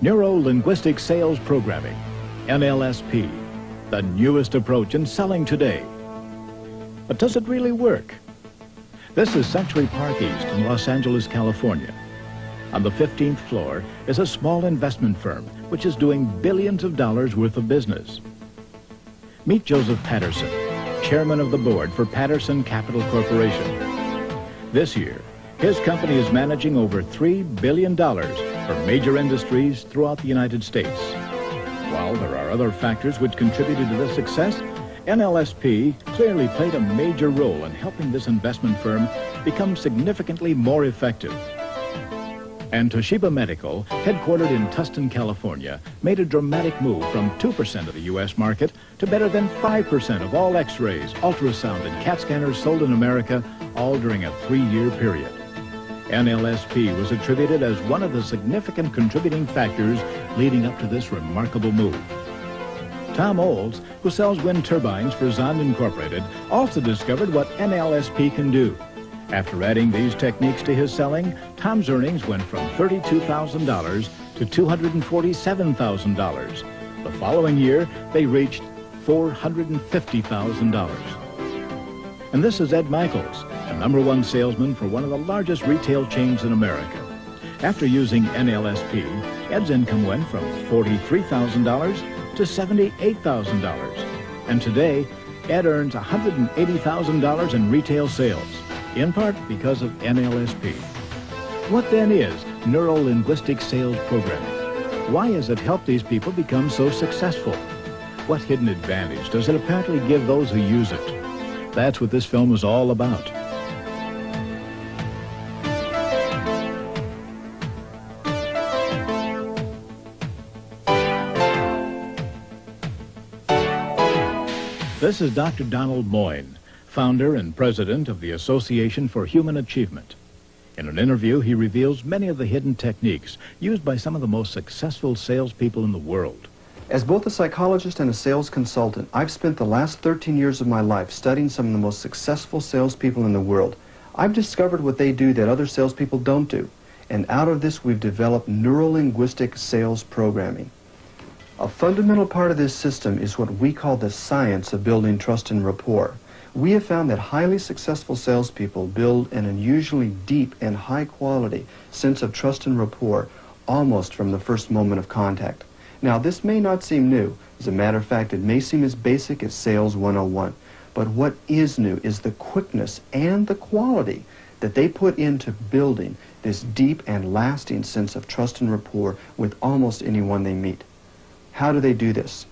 Neuro-linguistic sales programming, NLSP, the newest approach in selling today. But does it really work? This is Century Park East in Los Angeles, California. On the 15th floor is a small investment firm which is doing billions of dollars worth of business. Meet Joseph Patterson, chairman of the board for Patterson Capital Corporation. This year, his company is managing over $3 billion for major industries throughout the United States. While there are other factors which contributed to this success, NLSP clearly played a major role in helping this investment firm become significantly more effective. And Toshiba Medical, headquartered in Tustin, California, made a dramatic move from 2% of the U.S. market to better than 5% of all X-rays, ultrasound, and CAT scanners sold in America, all during a 3-year period. NLSP was attributed as one of the significant contributing factors leading up to this remarkable move. Tom Olds, who sells wind turbines for Zond Incorporated, also discovered what NLSP can do. After adding these techniques to his selling, Tom's earnings went from $32,000 to $247,000. The following year, they reached $450,000. And this is Ed Michaels, the #1 salesman for one of the largest retail chains in America. After using NLSP, Ed's income went from $43,000 to $78,000. And today, Ed earns $180,000 in retail sales, in part because of NLSP. What then is neuro-linguistic sales programming? Why has it helped these people become so successful? What hidden advantage does it apparently give those who use it? That's what this film is all about. This is Dr. Donald Moyne, founder and president of the Association for Human Achievement. In an interview, he reveals many of the hidden techniques used by some of the most successful salespeople in the world. As both a psychologist and a sales consultant, I've spent the last 13 years of my life studying some of the most successful salespeople in the world. I've discovered what they do that other salespeople don't do. And out of this, we've developed neuro-linguistic sales programming. A fundamental part of this system is what we call the science of building trust and rapport. We have found that highly successful salespeople build an unusually deep and high-quality sense of trust and rapport almost from the first moment of contact. Now, this may not seem new. As a matter of fact, it may seem as basic as Sales 101. But what is new is the quickness and the quality that they put into building this deep and lasting sense of trust and rapport with almost anyone they meet. How do they do this?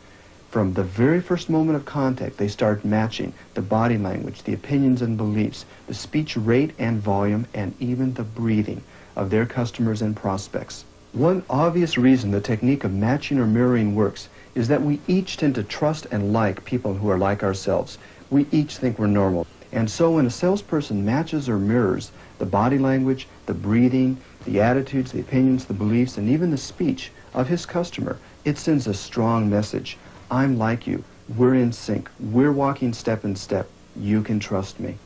From the very first moment of contact, they start matching the body language, the opinions and beliefs, the speech rate and volume, and even the breathing of their customers and prospects. One obvious reason the technique of matching or mirroring works is that we each tend to trust and like people who are like ourselves. We each think we're normal. And so when a salesperson matches or mirrors the body language, the breathing, the attitudes, the opinions, the beliefs, and even the speech of his customer, it sends a strong message. I'm like you. We're in sync. We're walking step in step. You can trust me.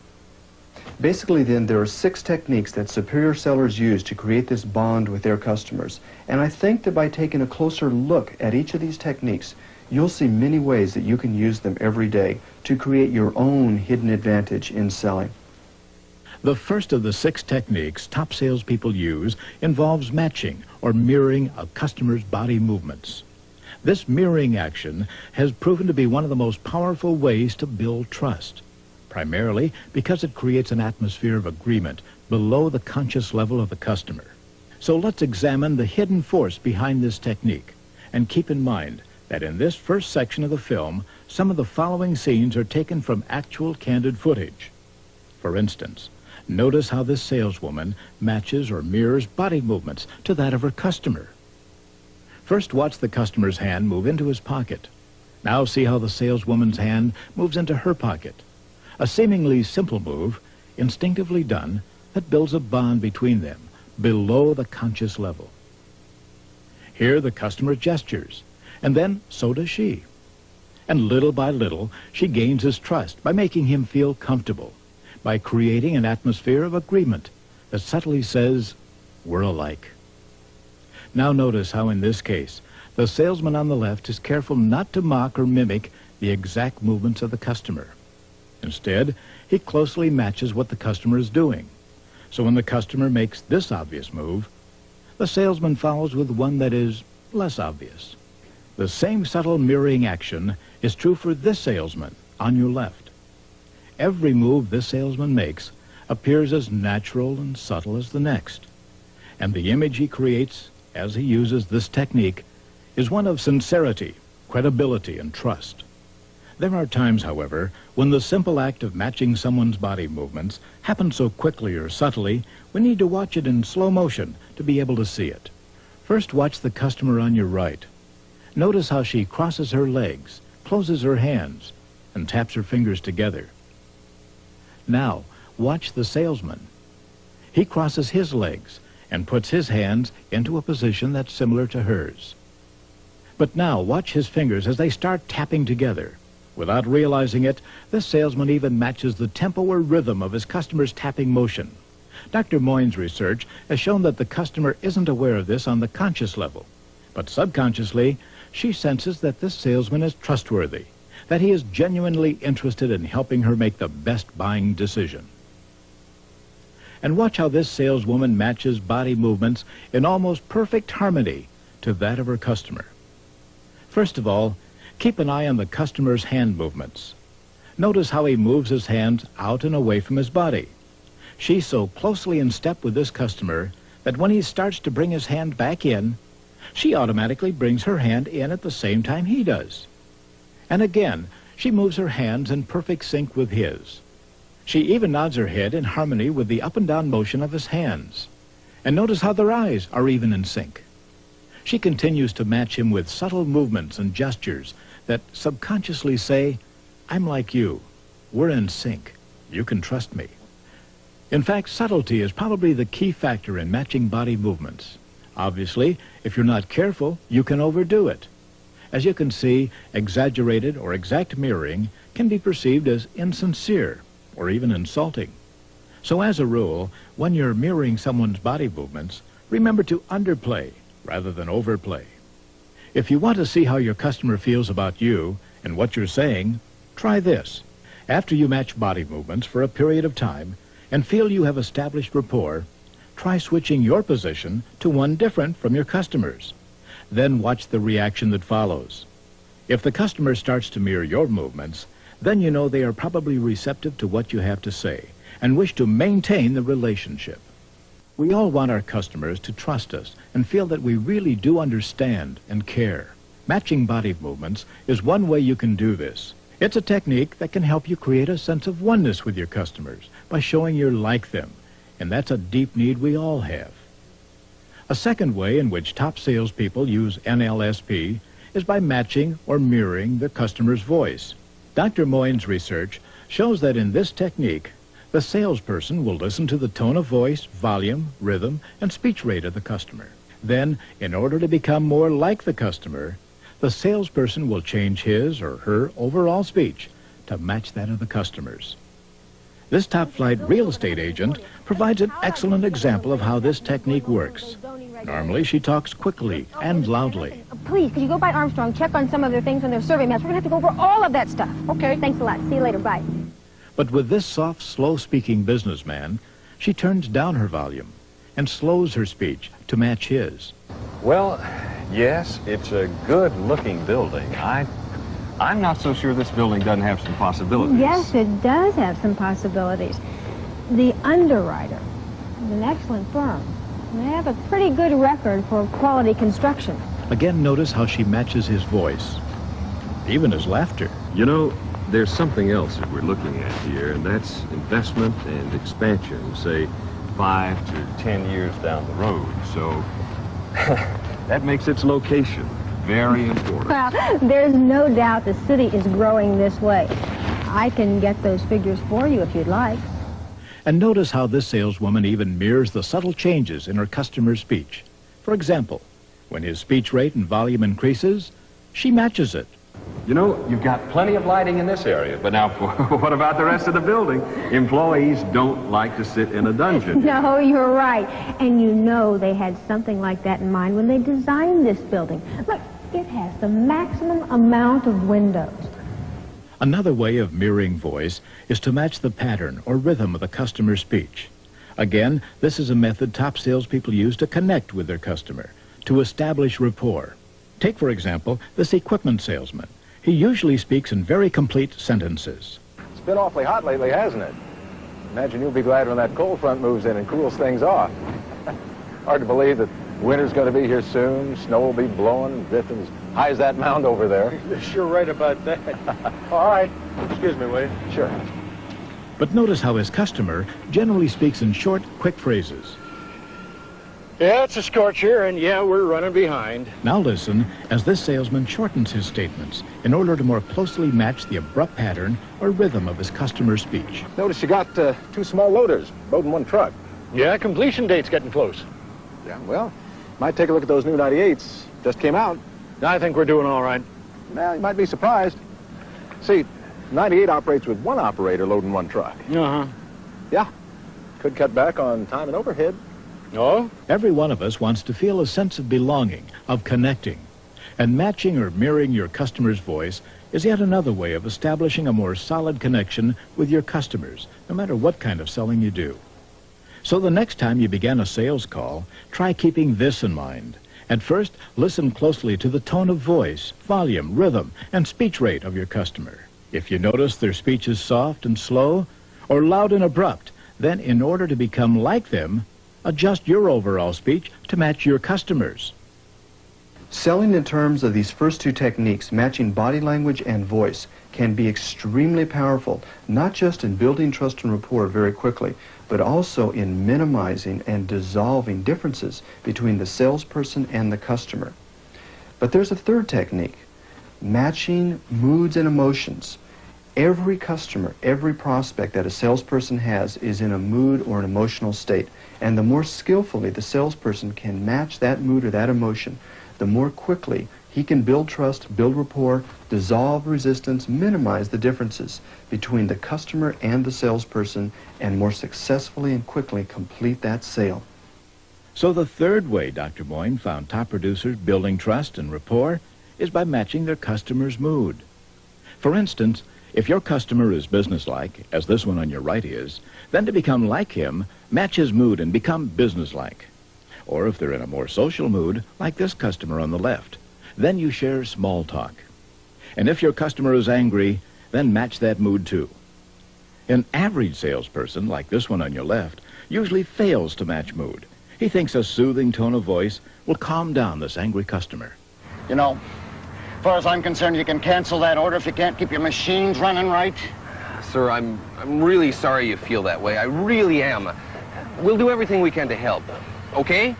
Basically then, there are 6 techniques that superior sellers use to create this bond with their customers. And I think that by taking a closer look at each of these techniques, you'll see many ways that you can use them every day to create your own hidden advantage in selling. The first of the 6 techniques top salespeople use involves matching or mirroring a customer's body movements. This mirroring action has proven to be one of the most powerful ways to build trust, primarily because it creates an atmosphere of agreement below the conscious level of the customer. So let's examine the hidden force behind this technique, and keep in mind that in this first section of the film, some of the following scenes are taken from actual candid footage. For instance, notice how this saleswoman matches or mirrors body movements to that of her customer. First, watch the customer's hand move into his pocket. Now see how the saleswoman's hand moves into her pocket. A seemingly simple move, instinctively done, that builds a bond between them, below the conscious level. Here the customer gestures, and then so does she. And little by little, she gains his trust by making him feel comfortable, by creating an atmosphere of agreement that subtly says, we're alike. Now notice how in this case, the salesman on the left is careful not to mock or mimic the exact movements of the customer. Instead, he closely matches what the customer is doing. So when the customer makes this obvious move, the salesman follows with one that is less obvious. The same subtle mirroring action is true for this salesman on your left. Every move this salesman makes appears as natural and subtle as the next. And the image he creates as he uses this technique is one of sincerity, credibility, and trust. There are times, however, when the simple act of matching someone's body movements happens so quickly or subtly, we need to watch it in slow motion to be able to see it. First, watch the customer on your right. Notice how she crosses her legs, closes her hands, and taps her fingers together. Now, watch the salesman. He crosses his legs and puts his hands into a position that's similar to hers. But now, watch his fingers as they start tapping together. Without realizing it, this salesman even matches the tempo or rhythm of his customer's tapping motion. Dr. Moyne's research has shown that the customer isn't aware of this on the conscious level, but subconsciously, she senses that this salesman is trustworthy, that he is genuinely interested in helping her make the best buying decision. And watch how this saleswoman matches body movements in almost perfect harmony to that of her customer. First of all, keep an eye on the customer's hand movements. Notice how he moves his hands out and away from his body. She's so closely in step with this customer that when he starts to bring his hand back in, she automatically brings her hand in at the same time he does. And again, she moves her hands in perfect sync with his. She even nods her head in harmony with the up and down motion of his hands. And notice how their eyes are even in sync. She continues to match him with subtle movements and gestures that subconsciously say, "I'm like you. We're in sync. You can trust me." In fact, subtlety is probably the key factor in matching body movements. Obviously, if you're not careful, you can overdo it. As you can see, exaggerated or exact mirroring can be perceived as insincere or even insulting. So as a rule, when you're mirroring someone's body movements, remember to underplay rather than overplay. If you want to see how your customer feels about you and what you're saying, try this. After you match body movements for a period of time and feel you have established rapport, try switching your position to one different from your customer's. Then watch the reaction that follows. If the customer starts to mirror your movements, then you know they are probably receptive to what you have to say and wish to maintain the relationship. We all want our customers to trust us and feel that we really do understand and care. Matching body movements is one way you can do this. It's a technique that can help you create a sense of oneness with your customers by showing you're like them, and that's a deep need we all have. A second way in which top salespeople use NLSP is by matching or mirroring their customer's voice. Dr. Moyne's research shows that in this technique, the salesperson will listen to the tone of voice, volume, rhythm, and speech rate of the customer. Then, in order to become more like the customer, the salesperson will change his or her overall speech to match that of the customer's. This top-flight real estate agent provides an excellent example of how this technique works. Normally, she talks quickly and loudly. Please, could you go by Armstrong, check on some of their things on their survey maps? We're going to have to go over all of that stuff. Okay. Thanks a lot. See you later. Bye. But with this soft, slow-speaking businessman, she turns down her volume and slows her speech to match his. Well, yes, it's a good-looking building. I'm not so sure this building doesn't have some possibilities. Yes, it does have some possibilities. The underwriter is an excellent firm. They have a pretty good record for quality construction. Again, notice how she matches his voice, even his laughter. You know, there's something else that we're looking at here, and that's investment and expansion, say 5 to 10 years down the road. So that makes its location very important. Well, there's no doubt the city is growing this way. I can get those figures for you if you'd like. And notice how this saleswoman even mirrors the subtle changes in her customer's speech. For example, when his speech rate and volume increases, she matches it. You know, you've got plenty of lighting in this area, but now what about the rest of the building? Employees don't like to sit in a dungeon. No, you're right. And you know they had something like that in mind when they designed this building. Look, it has the maximum amount of windows. Another way of mirroring voice is to match the pattern or rhythm of the customer's speech. Again, this is a method top salespeople use to connect with their customer, to establish rapport. Take, for example, this equipment salesman. He usually speaks in very complete sentences. It's been awfully hot lately, hasn't it? Imagine you'll be glad when that cold front moves in and cools things off. Hard to believe that winter's going to be here soon. Snow will be blowing and drifting as high as that mound over there. You're sure right about that. All right. Excuse me, will you? Sure. But notice how his customer generally speaks in short, quick phrases. Yeah, it's a scorcher, and yeah, we're running behind. Now listen as this salesman shortens his statements in order to more closely match the abrupt pattern or rhythm of his customer's speech. Notice you got 2 small loaders loading one truck. Yeah, completion date's getting close. Yeah, well, might take a look at those new 98s. Just came out. I think we're doing all right. Well, you might be surprised. See, 98 operates with one operator loading one truck. Uh-huh. Yeah, could cut back on time and overhead. Oh? Every one of us wants to feel a sense of belonging, of connecting. And matching or mirroring your customer's voice is yet another way of establishing a more solid connection with your customers, no matter what kind of selling you do. So the next time you begin a sales call, try keeping this in mind. At first, listen closely to the tone of voice, volume, rhythm, and speech rate of your customer. If you notice their speech is soft and slow, or loud and abrupt, then in order to become like them, adjust your overall speech to match your customers. Selling in terms of these first 2 techniques, matching body language and voice, can be extremely powerful, not just in building trust and rapport very quickly, but also in minimizing and dissolving differences between the salesperson and the customer. But there's a third technique, matching moods and emotions. Every customer, every prospect that a salesperson has is in a mood or an emotional state. And the more skillfully the salesperson can match that mood or that emotion, the more quickly he can build trust, build rapport, dissolve resistance, minimize the differences between the customer and the salesperson, and more successfully and quickly complete that sale. So the third way Dr. Boyne found top producers building trust and rapport is by matching their customer's mood. For instance, if your customer is businesslike, as this one on your right is, then to become like him, match his mood and become businesslike. Or if they're in a more social mood, like this customer on the left, then you share small talk. And if your customer is angry, then match that mood too. An average salesperson, like this one on your left, usually fails to match mood. He thinks a soothing tone of voice will calm down this angry customer. You know, as far as I'm concerned, you can cancel that order if you can't keep your machines running right. Sir, I'm really sorry you feel that way. I really am. We'll do everything we can to help. Okay?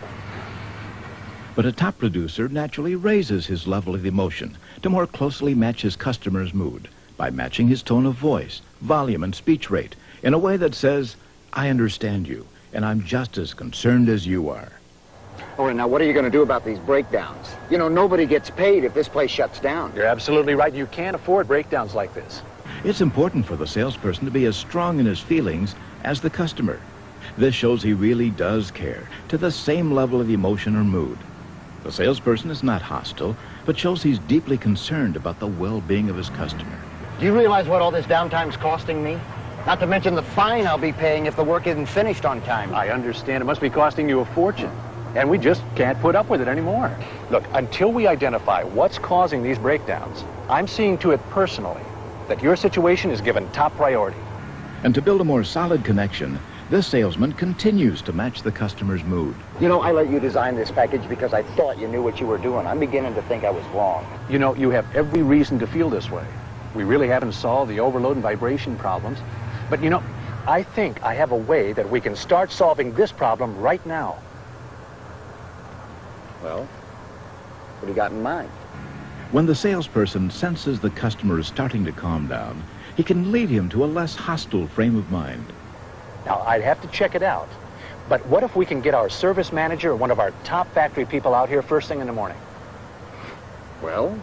But a top producer naturally raises his level of emotion to more closely match his customer's mood by matching his tone of voice, volume, and speech rate in a way that says, I understand you, and I'm just as concerned as you are. All right, now what are you going to do about these breakdowns? You know, nobody gets paid if this place shuts down. You're absolutely right. You can't afford breakdowns like this. It's important for the salesperson to be as strong in his feelings as the customer. This shows he really does care to the same level of emotion or mood. The salesperson is not hostile, but shows he's deeply concerned about the well-being of his customer. Do you realize what all this downtime's costing me? Not to mention the fine I'll be paying if the work isn't finished on time. I understand. It must be costing you a fortune. And we just can't put up with it anymore. Look, until we identify what's causing these breakdowns, I'm seeing to it personally that your situation is given top priority. And to build a more solid connection, this salesman continues to match the customer's mood. You know, I let you design this package because I thought you knew what you were doing. I'm beginning to think I was wrong. You know, you have every reason to feel this way. We really haven't solved the overload and vibration problems. But, you know, I think I have a way that we can start solving this problem right now. Well, what do you got in mind? When the salesperson senses the customer is starting to calm down, he can lead him to a less hostile frame of mind. Now, I'd have to check it out. But what if we can get our service manager or one of our top factory people out here first thing in the morning? Well?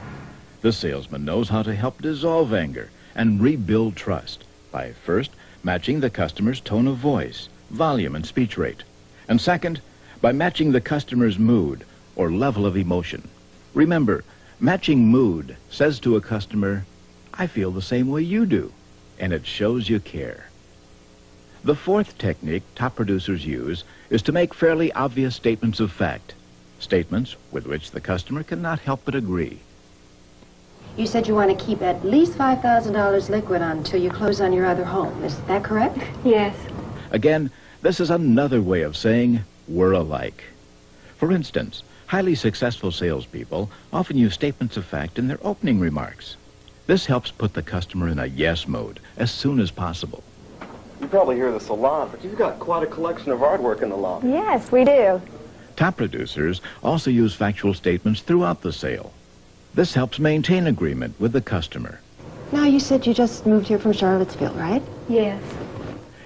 The salesman knows how to help dissolve anger and rebuild trust by first matching the customer's tone of voice, volume, and speech rate. And second, by matching the customer's mood or level of emotion. Remember, matching mood says to a customer, "I feel the same way you do," and it shows you care. The fourth technique top producers use is to make fairly obvious statements of fact, statements with which the customer cannot help but agree. You said you want to keep at least $5,000 liquid until you close on your other home. Is that correct? Yes. Again, this is another way of saying we're alike. For instance, highly successful salespeople often use statements of fact in their opening remarks. This helps put the customer in a yes mode as soon as possible. You probably hear this a lot, but you've got quite a collection of artwork in the lobby. Yes, we do. Top producers also use factual statements throughout the sale. This helps maintain agreement with the customer. Now, you said you just moved here from Charlottesville, right? Yes.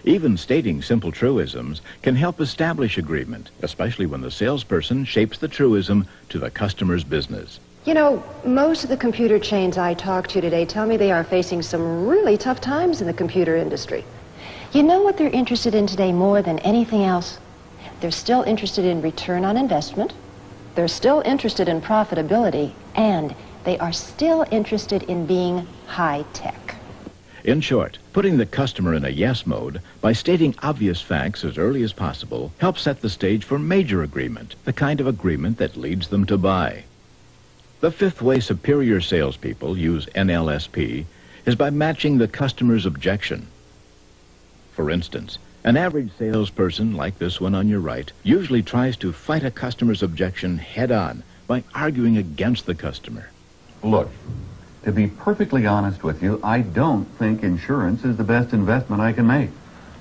Even stating simple truisms can help establish agreement, especially when the salesperson shapes the truism to the customer's business. You know, most of the computer chains I talk to today tell me they are facing some really tough times in the computer industry. You know what they're interested in today more than anything else? They're still interested in return on investment. They're still interested in profitability, and they are still interested in being high-tech. In short, putting the customer in a yes mode by stating obvious facts as early as possible helps set the stage for major agreement, the kind of agreement that leads them to buy. The fifth way superior salespeople use NLSP is by matching the customer's objection. For instance, an average salesperson like this one on your right usually tries to fight a customer's objection head-on by arguing against the customer. Look, to be perfectly honest with you, I don't think insurance is the best investment I can make.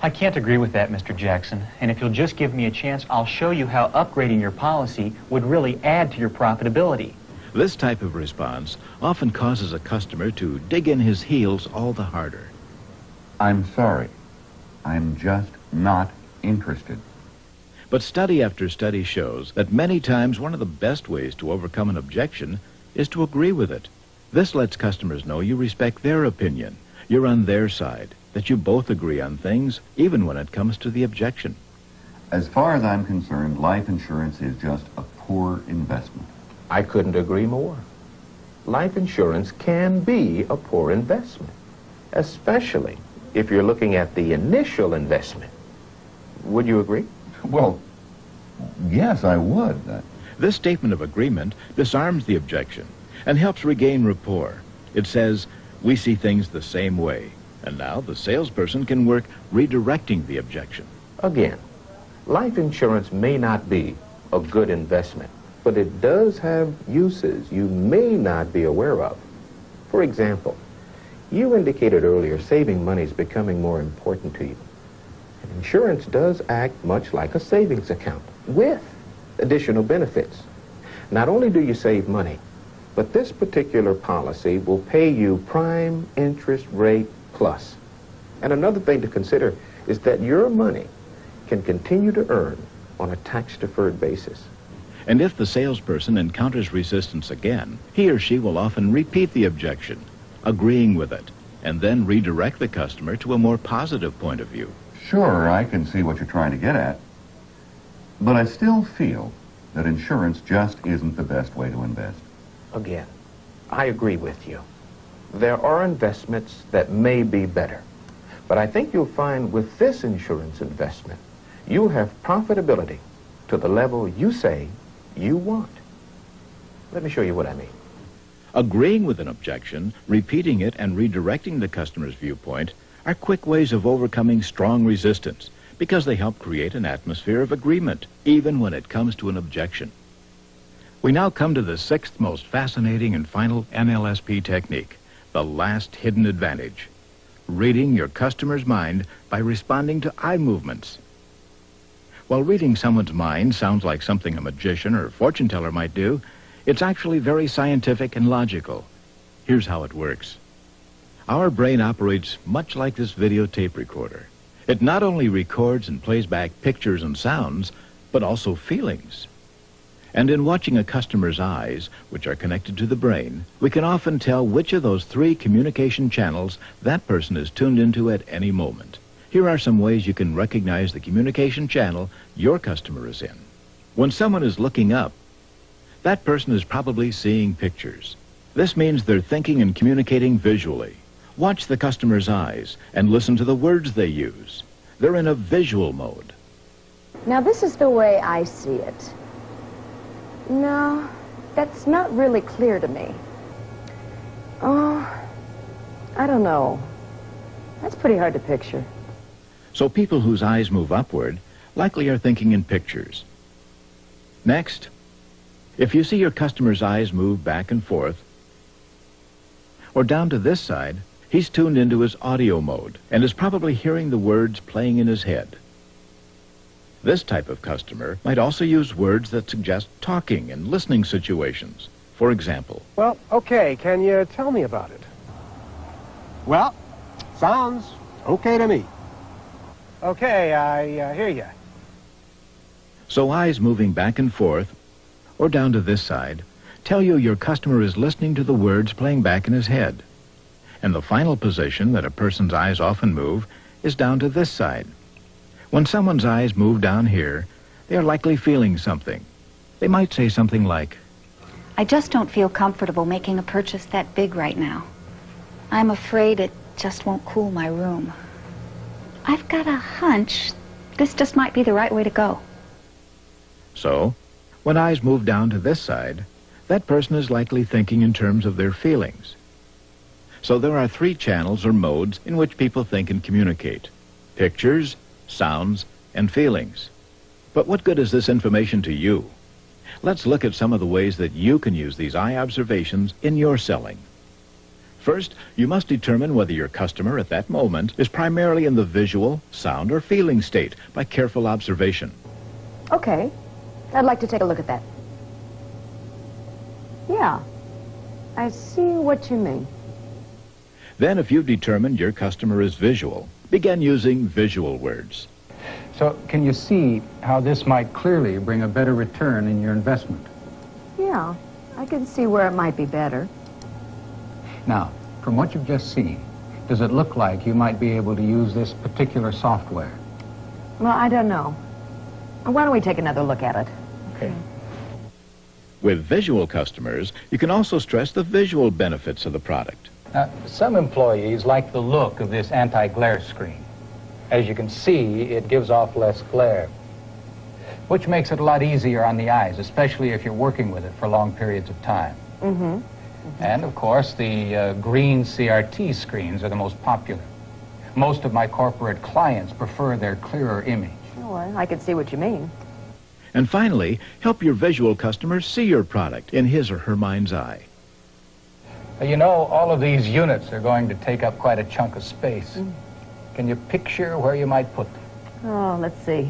I can't agree with that, Mr. Jackson. And if you'll just give me a chance, I'll show you how upgrading your policy would really add to your profitability. This type of response often causes a customer to dig in his heels all the harder. I'm sorry. I'm just not interested. But study after study shows that many times one of the best ways to overcome an objection is to agree with it. This lets customers know you respect their opinion, you're on their side, that you both agree on things, even when it comes to the objection. As far as I'm concerned, life insurance is just a poor investment. I couldn't agree more. Life insurance can be a poor investment, especially if you're looking at the initial investment. Would you agree? Well, yes, I would. This statement of agreement disarms the objection and helps regain rapport. It says, we see things the same way, and now the salesperson can work redirecting the objection. Again, life insurance may not be a good investment, but it does have uses you may not be aware of. For example, you indicated earlier saving money is becoming more important to you. And insurance does act much like a savings account with additional benefits. Not only do you save money, but this particular policy will pay you prime interest rate plus. And another thing to consider is that your money can continue to earn on a tax-deferred basis. And if the salesperson encounters resistance again, he or she will often repeat the objection, agreeing with it, and then redirect the customer to a more positive point of view. Sure, I can see what you're trying to get at. But I still feel that insurance just isn't the best way to invest. Again, I agree with you. There are investments that may be better. But I think you'll find with this insurance investment, you'll have profitability to the level you say you want. Let me show you what I mean. Agreeing with an objection, repeating it, and redirecting the customer's viewpoint are quick ways of overcoming strong resistance because they help create an atmosphere of agreement, even when it comes to an objection. We now come to the sixth most fascinating and final NLSP technique, the last hidden advantage. Reading your customer's mind by responding to eye movements. While reading someone's mind sounds like something a magician or fortune teller might do, it's actually very scientific and logical. Here's how it works. Our brain operates much like this videotape recorder. It not only records and plays back pictures and sounds, but also feelings. And in watching a customer's eyes, which are connected to the brain, we can often tell which of those 3 communication channels that person is tuned into at any moment. Here are some ways you can recognize the communication channel your customer is in. When someone is looking up, that person is probably seeing pictures. This means they're thinking and communicating visually. Watch the customer's eyes and listen to the words they use. They're in a visual mode. Now, this is the way I see it. No, that's not really clear to me. Oh, I don't know. That's pretty hard to picture. So people whose eyes move upward likely are thinking in pictures. Next, if you see your customer's eyes move back and forth, or down to this side, he's tuned into his audio mode and is probably hearing the words playing in his head. This type of customer might also use words that suggest talking and listening situations. For example, well, okay, can you tell me about it? Well, sounds okay to me. Okay, I hear you. So eyes moving back and forth, or down to this side, tell you your customer is listening to the words playing back in his head. And the final position that a person's eyes often move is down to this side. When someone's eyes move down here, they are likely feeling something. They might say something like, I just don't feel comfortable making a purchase that big right now. I'm afraid it just won't cool my room. I've got a hunch this just might be the right way to go. So, when eyes move down to this side, that person is likely thinking in terms of their feelings. So there are 3 channels or modes in which people think and communicate: pictures, sounds, and feelings. But what good is this information to you? Let's look at some of the ways that you can use these eye observations in your selling. First, you must determine whether your customer at that moment is primarily in the visual, sound, or feeling state by careful observation. Okay, I'd like to take a look at that. Yeah, I see what you mean. Then, if you've determined your customer is visual, begin using visual words. So, can you see how this might clearly bring a better return in your investment? Yeah, I can see where it might be better. Now, from what you've just seen, does it look like you might be able to use this particular software? Well, I don't know. Why don't we take another look at it? Okay. With visual customers, you can also stress the visual benefits of the product. Some employees like the look of this anti-glare screen. As you can see, it gives off less glare, which makes it a lot easier on the eyes, especially if you're working with it for long periods of time. Mm-hmm. And, of course, the green CRT screens are the most popular. Most of my corporate clients prefer their clearer image. Oh, well, I can see what you mean. And finally, help your visual customers see your product in his or her mind's eye. You know, all of these units are going to take up quite a chunk of space. Can you picture where you might put them? Oh, let's see.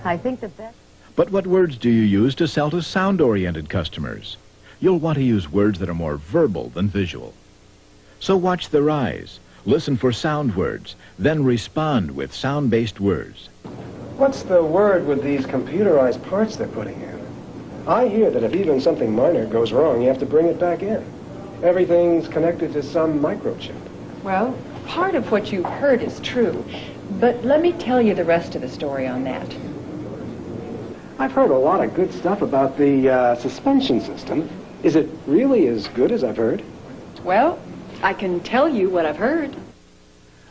I think the best... But what words do you use to sell to sound-oriented customers? You'll want to use words that are more verbal than visual. So watch their eyes, listen for sound words, then respond with sound-based words. What's the word with these computerized parts they're putting in? I hear that if even something minor goes wrong, you have to bring it back in. Everything's connected to some microchip. Well, part of what you've heard is true, but let me tell you the rest of the story on that. I've heard a lot of good stuff about the suspension system. Is it really as good as I've heard? Well, I can tell you what I've heard.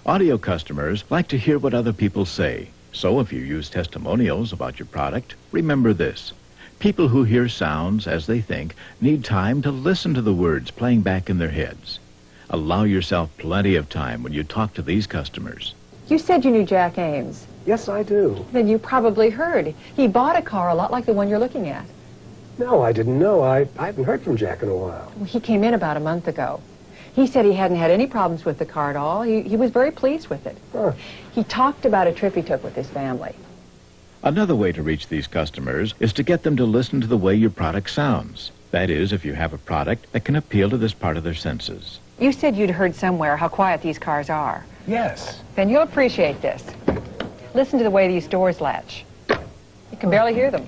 Audio customers like to hear what other people say. So if you use testimonials about your product, remember this. People who hear sounds as they think need time to listen to the words playing back in their heads. Allow yourself plenty of time when you talk to these customers. You said you knew Jack Ames. Yes, I do. Then you probably heard. He bought a car a lot like the one you're looking at. No, I didn't know. I haven't heard from Jack in a while. Well, he came in about a month ago. He said he hadn't had any problems with the car at all. He was very pleased with it. Huh. He talked about a trip he took with his family. Another way to reach these customers is to get them to listen to the way your product sounds. That is, if you have a product that can appeal to this part of their senses. You said you'd heard somewhere how quiet these cars are. Yes. Then you'll appreciate this. Listen to the way these doors latch. You can barely hear them.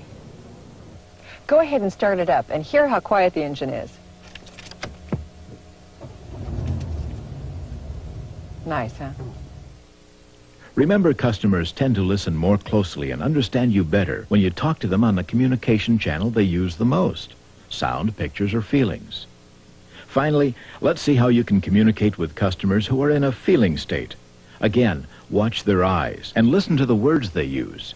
Go ahead and start it up and hear how quiet the engine is. Nice, huh? Remember, customers tend to listen more closely and understand you better when you talk to them on the communication channel they use the most: sound, pictures, or feelings. Finally, let's see how you can communicate with customers who are in a feeling state. Again, watch their eyes and listen to the words they use.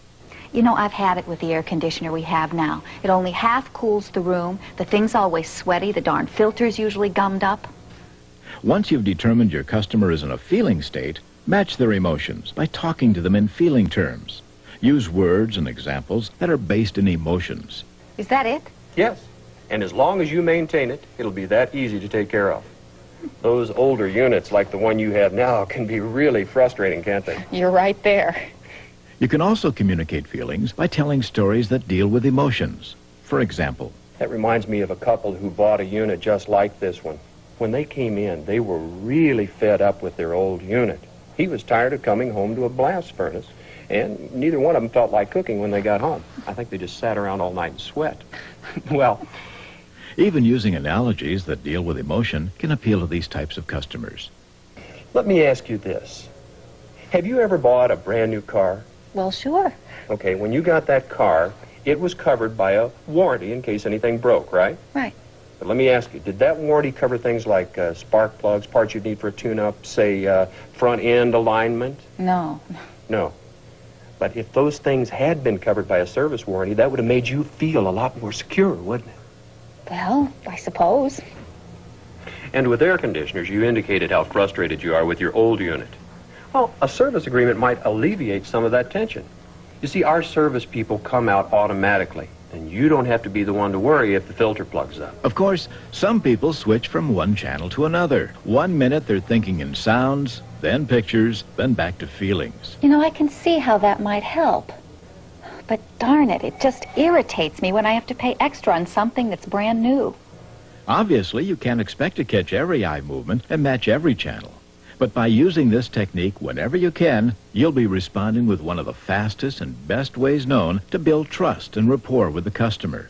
You know, I've had it with the air conditioner we have now. It only half cools the room. The thing's always sweaty. The darn filter's usually gummed up. Once you've determined your customer is in a feeling state, match their emotions by talking to them in feeling terms. Use words and examples that are based in emotions. Is that it? Yes. And as long as you maintain it, it'll be that easy to take care of. Those older units like the one you have now can be really frustrating, can't they? You're right there. You can also communicate feelings by telling stories that deal with emotions. For example, that reminds me of a couple who bought a unit just like this one. When they came in, they were really fed up with their old unit. He was tired of coming home to a blast furnace, and neither one of them felt like cooking when they got home. I think they just sat around all night and sweat. Well, even using analogies that deal with emotion can appeal to these types of customers. Let me ask you this. Have you ever bought a brand new car? Well, sure. Okay, when you got that car, it was covered by a warranty in case anything broke, right? Right. But let me ask you, did that warranty cover things like spark plugs, parts you'd need for a tune-up, say front end alignment? No. No. But if those things had been covered by a service warranty, that would have made you feel a lot more secure, wouldn't it? Well, I suppose. And with air conditioners, you indicated how frustrated you are with your old unit. Well, a service agreement might alleviate some of that tension. You see, our service people come out automatically, and you don't have to be the one to worry if the filter plugs up. Of course, some people switch from one channel to another. 1 minute they're thinking in sounds, then pictures, then back to feelings. You know, I can see how that might help. But darn it, it just irritates me when I have to pay extra on something that's brand new. Obviously, you can't expect to catch every eye movement and match every channel. But by using this technique whenever you can, you'll be responding with one of the fastest and best ways known to build trust and rapport with the customer.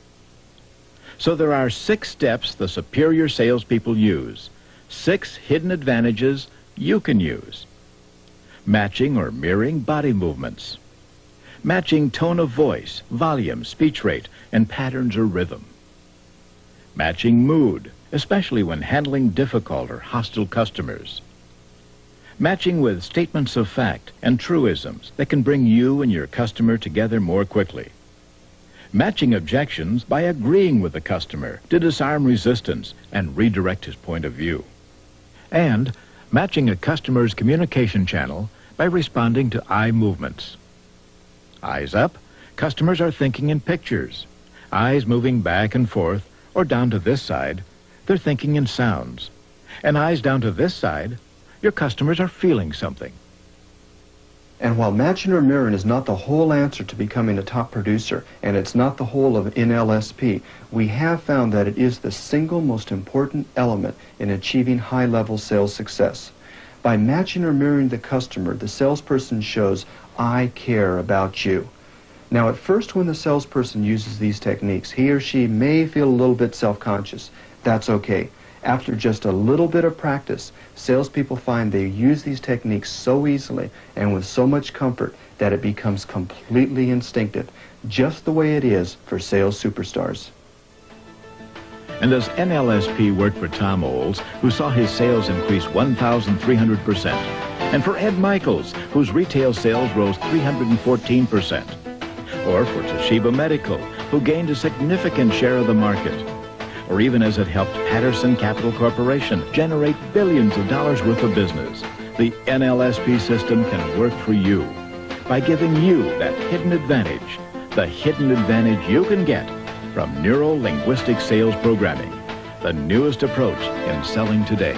So there are 6 steps the superior salespeople use. 6 hidden advantages you can use. Matching or mirroring body movements. Matching tone of voice, volume, speech rate, and patterns or rhythm. Matching mood, especially when handling difficult or hostile customers. Matching with statements of fact and truisms that can bring you and your customer together more quickly. Matching objections by agreeing with the customer to disarm resistance and redirect his point of view. And matching a customer's communication channel by responding to eye movements. Eyes up, customers are thinking in pictures. Eyes moving back and forth or down to this side, they're thinking in sounds. And eyes down to this side, your customers are feeling something. And while matching or mirroring is not the whole answer to becoming a top producer, and it's not the whole of NLSP, we have found that it is the single most important element in achieving high-level sales success. By matching or mirroring the customer, the salesperson shows, I care about you. Now, at first when the salesperson uses these techniques, he or she may feel a little bit self-conscious. That's okay. After just a little bit of practice, salespeople find they use these techniques so easily and with so much comfort that it becomes completely instinctive, just the way it is for sales superstars. And as NLSP worked for Tom Olds, who saw his sales increase 1,300%, and for Ed Michaels, whose retail sales rose 314%, or for Toshiba Medical, who gained a significant share of the market, or even as it helped Patterson Capital Corporation generate billions of dollars worth of business, the NLSP system can work for you by giving you that hidden advantage, the hidden advantage you can get from neuro-linguistic sales programming, the newest approach in selling today.